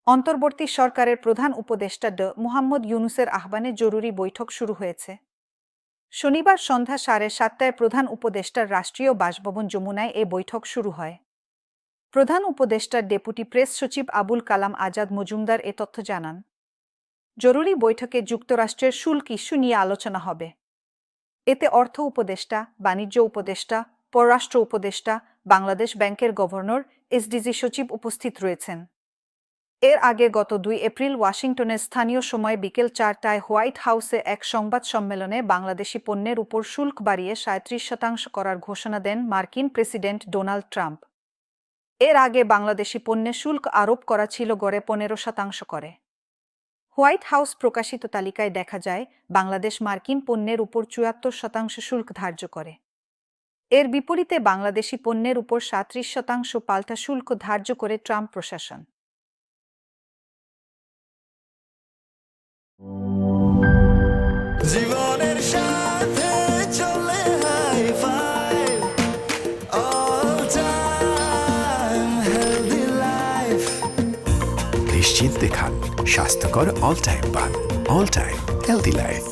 অন্তর্বর্তী সরকারের প্রধান উপদেষ্টা মুহাম্মদ ইউনূসের আহ্বানে জরুরি বৈঠক শুরু হয়েছে। শনিবার সন্ধ্যা 7:30টায় প্রধান উপদেষ্টার রাষ্ট্রীয় বাসভবন যমুনায় এ বৈঠক শুরু হয়। প্রধান উপদেষ্টার ডেপুটি প্রেস সচিব আবুল কালাম আজাদ মজুমদার এ তথ্য জানান। জরুরি বৈঠকে যুক্তরাষ্ট্রের শুল্ক ইস্যু নিয়ে আলোচনা হবে। এতে অর্থ উপদেষ্টা, বাণিজ্য উপদেষ্টা, পররাষ্ট্র উপদেষ্টা, বাংলাদেশ ব্যাংকের গভর্নর, এসডিজি সচিব উপস্থিত রয়েছেন। এর আগে গত 2 এপ্রিল ওয়াশিংটনের স্থানীয় সময় বিকেল 4টায় হোয়াইট হাউসে এক সংবাদ সম্মেলনে বাংলাদেশি পণ্যের উপর শুল্ক বাড়িয়ে 37% করার ঘোষণা দেন মার্কিন প্রেসিডেন্ট ডোনাল্ড ট্রাম্প। এর আগে বাংলাদেশি পণ্যে শুল্ক আরোপ করা ছিল গড়ে 15% করে। হোয়াইট হাউস প্রকাশিত তালিকায় দেখা যায়, বাংলাদেশ মার্কিন পণ্যের উপর 74% শুল্ক ধার্য করে। এর বিপরীতে বাংলাদেশি পণ্যের উপর 37% পাল্টা শুল্ক ধার্য করে ট্রাম্প প্রশাসন। জীবনের সাথে চলে high five all time healthy life. নিশ্চিন্তে খান, স্বাস্থ্যকর অল টাইম পান। All time healthy life.